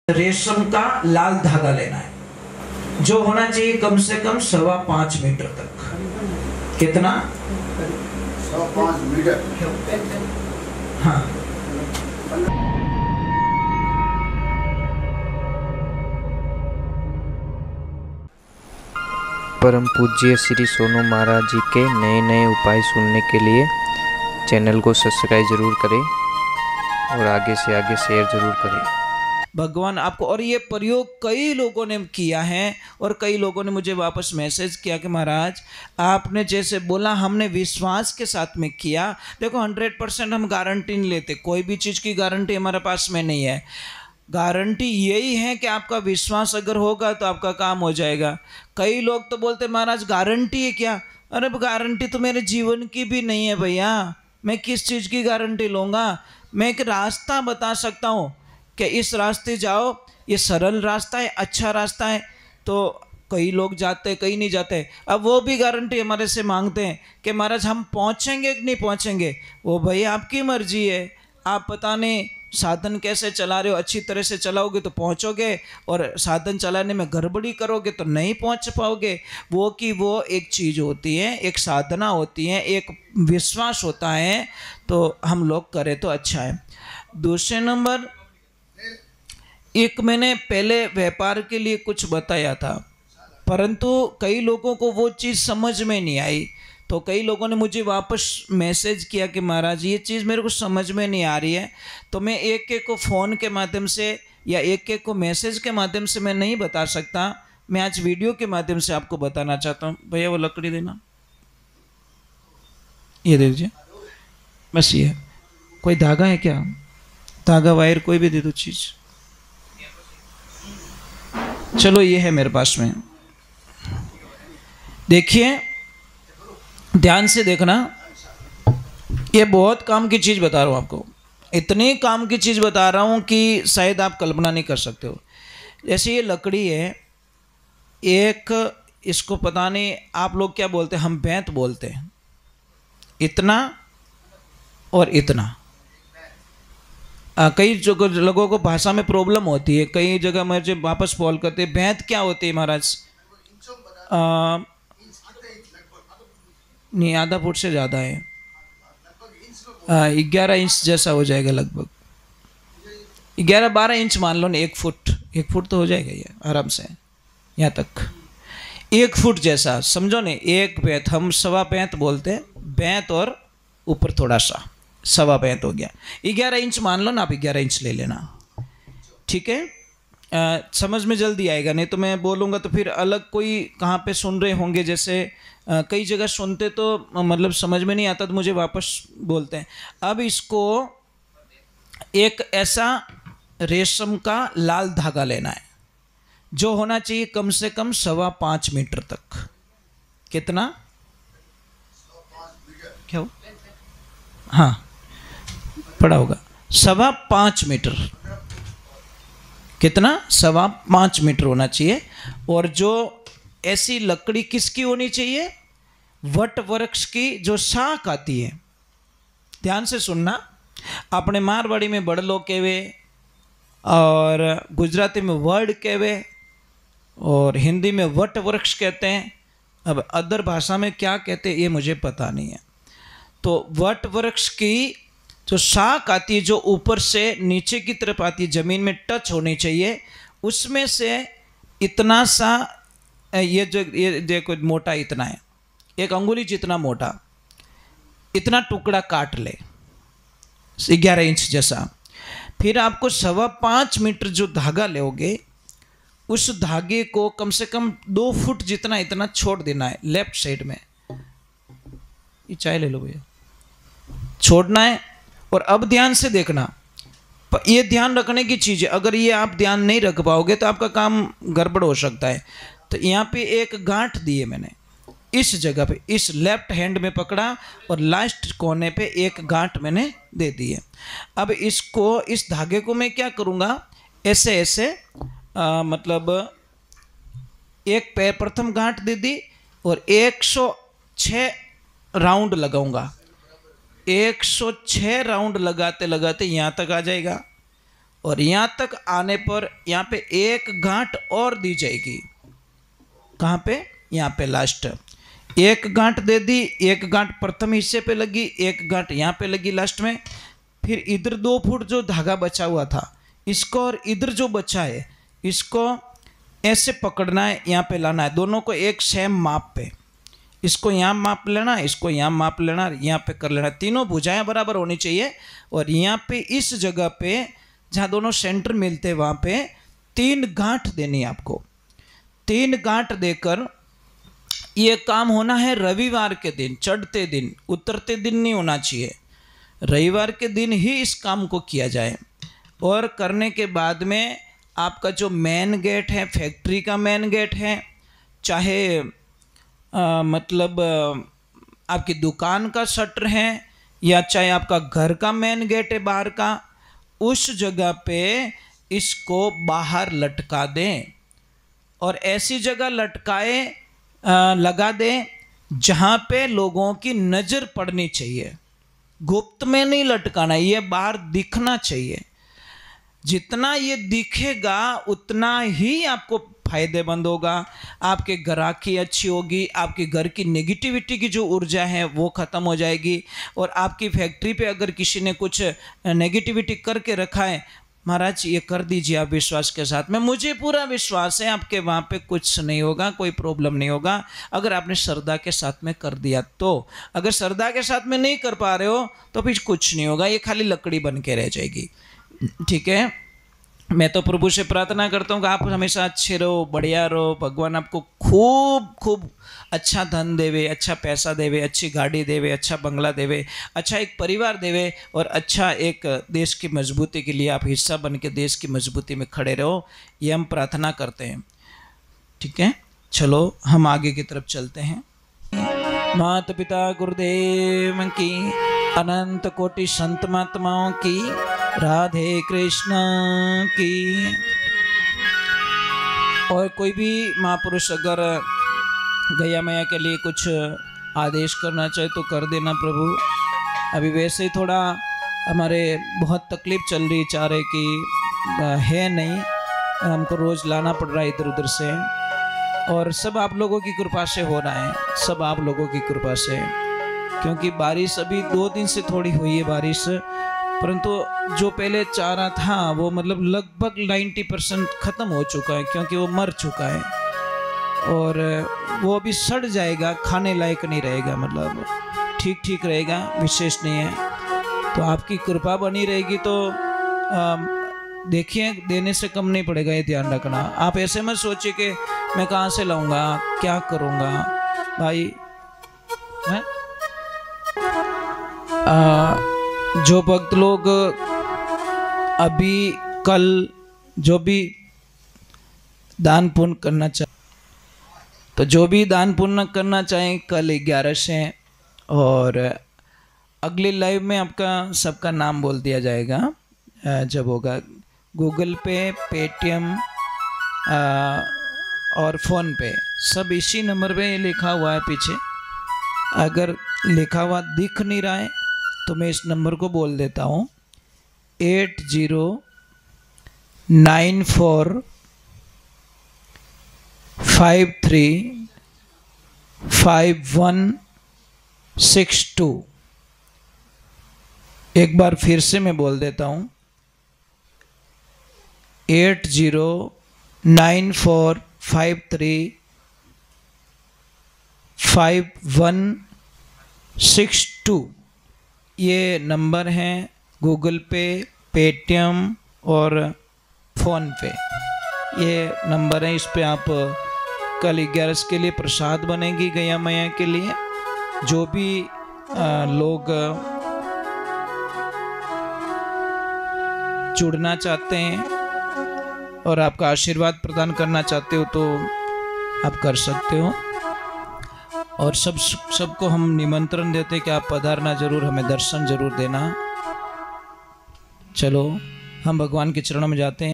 रेशम का लाल धागा लेना है जो होना चाहिए कम से कम 5.25 मीटर तक। कितना? 5 मीटर। हाँ। परम पूज्य श्री सोनू महाराज जी के नए नए उपाय सुनने के लिए चैनल को सब्सक्राइब जरूर करें और आगे से आगे शेयर जरूर करें। भगवान आपको, और ये प्रयोग कई लोगों ने किया है और कई लोगों ने मुझे वापस मैसेज किया कि महाराज आपने जैसे बोला हमने विश्वास के साथ में किया। देखो 100% हम गारंटी नहीं लेते, कोई भी चीज़ की गारंटी हमारे पास में नहीं है। गारंटी यही है कि आपका विश्वास अगर होगा तो आपका काम हो जाएगा। कई लोग तो बोलते महाराज गारंटी है क्या? अरे गारंटी तो मेरे जीवन की भी नहीं है भैया, मैं किस चीज़ की गारंटी लूँगा? मैं एक रास्ता बता सकता हूँ कि इस रास्ते जाओ, ये सरल रास्ता है, अच्छा रास्ता है। तो कई लोग जाते कई नहीं जाते। अब वो भी गारंटी हमारे से मांगते हैं कि महाराज हम पहुँचेंगे कि नहीं पहुँचेंगे। वो भाई आपकी मर्जी है, आप पता नहीं साधन कैसे चला रहे हो। अच्छी तरह से चलाओगे तो पहुँचोगे और साधन चलाने में गड़बड़ी करोगे तो नहीं पहुँच पाओगे। वो की वो एक चीज़ होती है, एक साधना होती है, एक विश्वास होता है, तो हम लोग करें तो अच्छा है। दूसरे नंबर, एक मैंने पहले व्यापार के लिए कुछ बताया था, परंतु कई लोगों को वो चीज़ समझ में नहीं आई। तो कई लोगों ने मुझे वापस मैसेज किया कि महाराज ये चीज़ मेरे को समझ में नहीं आ रही है। तो मैं एक एक को फ़ोन के माध्यम से या एक एक को मैसेज के माध्यम से मैं नहीं बता सकता। मैं आज वीडियो के माध्यम से आपको बताना चाहता हूँ। भैया वो लकड़ी देना, ये दे दीजिए बस। ये कोई धागा है क्या? धागा वायर कोई भी दे दो चीज़। चलो ये है मेरे पास में। देखिए ध्यान से देखना, ये बहुत काम की चीज़ बता रहा हूँ आपको। इतनी काम की चीज़ बता रहा हूँ कि शायद आप कल्पना नहीं कर सकते हो। जैसे ये लकड़ी है, एक इसको पता नहीं आप लोग क्या बोलते हैं, हम बैंत बोलते हैं। इतना और इतना। कई जगह लोगों को भाषा में प्रॉब्लम होती है, कई जगह मुझे वापस कॉल करते हैं बैंत क्या होती है महाराज? नहीं, आधा फुट से ज़्यादा है, 11 इंच जैसा हो जाएगा लगभग। 11-12 इंच मान लो ना, 1 फुट तो हो जाएगा ये आराम से, यहाँ तक 1 फुट जैसा समझो ने। एक बैंत हम 1.25 बैंत बोलते हैं, बैंत और ऊपर थोड़ा सा 1.25 बैंत हो गया। 11 इंच मान लो ना, आप 11 इंच ले लेना, ठीक है। समझ में जल्दी आएगा, नहीं तो मैं बोलूँगा तो फिर अलग कोई कहाँ पे सुन रहे होंगे, जैसे कई जगह सुनते तो मतलब समझ में नहीं आता तो मुझे वापस बोलते हैं। अब इसको एक ऐसा रेशम का लाल धागा लेना है जो होना चाहिए कम से कम 5.25 मीटर तक। कितना? क्या हो? हाँ पड़ा होगा 5.25 मीटर। कितना? 5.25 मीटर होना चाहिए। और जो ऐसी लकड़ी किसकी होनी चाहिए? वट वृक्ष की जो शाख आती है। ध्यान से सुनना, अपने मारवाड़ी में बड़लो कहवे और गुजराती में वर्ड कहवे और हिंदी में वट वृक्ष कहते हैं। अब अदर भाषा में क्या कहते हैं ये मुझे पता नहीं है। तो वट वृक्ष की जो शाख आती है, जो ऊपर से नीचे की तरफ आती है, ज़मीन में टच होनी चाहिए, उसमें से इतना सा ये देखो मोटा इतना है, 1 अंगुली जितना मोटा, इतना टुकड़ा काट ले 11 इंच जैसा। फिर आपको 5.25 मीटर जो धागा लोगे, उस धागे को कम से कम 2 फुट जितना इतना छोड़ देना है लेफ्ट साइड में। ये चाय ले लो भैया, छोड़ना है। और अब ध्यान से देखना, ये ध्यान रखने की चीज़ है, अगर ये आप ध्यान नहीं रख पाओगे तो आपका काम गड़बड़ हो सकता है। तो यहाँ पे एक गांठ दी है मैंने, इस जगह पे, इस लेफ्ट हैंड में पकड़ा और लास्ट कोने पे एक गांठ मैंने दे दी है। अब इसको, इस धागे को मैं क्या करूँगा, ऐसे ऐसे मतलब एक पैर प्रथम गांठ दे दी और 106 राउंड लगाऊंगा। 106 राउंड लगाते लगाते यहाँ तक आ जाएगा और यहाँ तक आने पर यहाँ पे एक गांठ और दी जाएगी। कहाँ पे? यहाँ पे लास्ट एक गांठ दे दी, एक गांठ प्रथम हिस्से पे लगी, एक गांठ यहाँ पे लगी लास्ट में। फिर इधर 2 फुट जो धागा बचा हुआ था इसको, और इधर जो बचा है इसको ऐसे पकड़ना है, यहाँ पे लाना है, दोनों को एक सेम माप पे। इसको यहाँ माप लेना, इसको यहाँ माप लेना, यहाँ पे कर लेना। तीनों भुजाएं बराबर होनी चाहिए। और यहाँ पे इस जगह पे जहाँ दोनों सेंटर मिलते हैं वहाँ पे 3 गांठ देनी है आपको। 3 गांठ देकर ये काम होना है रविवार के दिन, चढ़ते दिन, उतरते दिन नहीं होना चाहिए। रविवार के दिन ही इस काम को किया जाए। और करने के बाद में आपका जो मेन गेट है, फैक्ट्री का मेन गेट है, चाहे मतलब आपकी दुकान का शटर है, या चाहे आपका घर का मेन गेट है बाहर का, उस जगह पे इसको बाहर लटका दें। और ऐसी जगह लटकाए लगा दें जहाँ पे लोगों की नज़र पड़नी चाहिए। गुप्त में नहीं लटकाना, ये बाहर दिखना चाहिए। जितना ये दिखेगा उतना ही आपको फायदेमंद होगा, आपके ग्राहकी अच्छी होगी, आपके घर की नेगेटिविटी की जो ऊर्जा है वो ख़त्म हो जाएगी। और आपकी फैक्ट्री पे अगर किसी ने कुछ नेगेटिविटी करके रखा है, महाराज ये कर दीजिए आप विश्वास के साथ में, मुझे पूरा विश्वास है आपके वहाँ पे कुछ नहीं होगा, कोई प्रॉब्लम नहीं होगा, अगर आपने श्रद्धा के साथ में कर दिया तो। अगर श्रद्धा के साथ में नहीं कर पा रहे हो तो फिर कुछ नहीं होगा, ये खाली लकड़ी बन के रह जाएगी। ठीक है, मैं तो प्रभु से प्रार्थना करता हूँ कि आप हमेशा अच्छे रहो, बढ़िया रहो, भगवान आपको खूब खूब अच्छा धन देवे, अच्छा पैसा देवे, अच्छी गाड़ी देवे, अच्छा बंगला देवे, अच्छा एक परिवार देवे, और अच्छा एक देश की मजबूती के लिए आप हिस्सा बन के देश की मजबूती में खड़े रहो, ये हम प्रार्थना करते हैं। ठीक है, चलो हम आगे की तरफ चलते हैं। माता पिता गुरुदेव की, अनंत कोटि संत महात्माओं की, राधे कृष्ण की। और कोई भी महापुरुष अगर गैया मैया के लिए कुछ आदेश करना चाहे तो कर देना प्रभु। अभी वैसे ही थोड़ा हमारे बहुत तकलीफ़ चल रही, चाह रहे कि है नहीं, हमको रोज़ लाना पड़ रहा है इधर उधर से, और सब आप लोगों की कृपा से हो रहा है, सब आप लोगों की कृपा से। क्योंकि बारिश अभी 2 दिन से थोड़ी हुई है बारिश, परंतु जो पहले चारा था वो मतलब लगभग 90% ख़त्म हो चुका है, क्योंकि वो मर चुका है और वो अभी सड़ जाएगा, खाने लायक नहीं रहेगा, मतलब ठीक ठीक रहेगा, विशेष नहीं है। तो आपकी कृपा बनी रहेगी तो देखिए देने से कम नहीं पड़ेगा, ये ध्यान रखना। आप ऐसे मत सोचिए कि मैं कहाँ से लाऊंगा, क्या करूँगा भाई है? जो भक्त लोग अभी कल जो भी दान पुण्य करना चाहे, तो जो भी दान पुण्य करना चाहें कल 11 से, और अगली लाइव में आपका सबका नाम बोल दिया जाएगा जब होगा। गूगल पे, पेटीएम और फ़ोन पे सब इसी नंबर पे लिखा हुआ है पीछे। अगर लिखा हुआ दिख नहीं रहा है तो मैं इस नंबर को बोल देता हूँ, 8094535162। एक बार फिर से मैं बोल देता हूँ, 8094535162 ये नंबर हैं। गूगल पे, पेटीएम और फ़ोन पे ये नंबर है। इस पे आप कल 11 के लिए प्रसाद बनेगी गैया मैया के लिए। जो भी लोग जुड़ना चाहते हैं और आपका आशीर्वाद प्रदान करना चाहते हो तो आप कर सकते हो। और सबको हम निमंत्रण देते हैं कि आप पधारना जरूर, हमें दर्शन जरूर देना। चलो हम भगवान के चरणों में जाते हैं।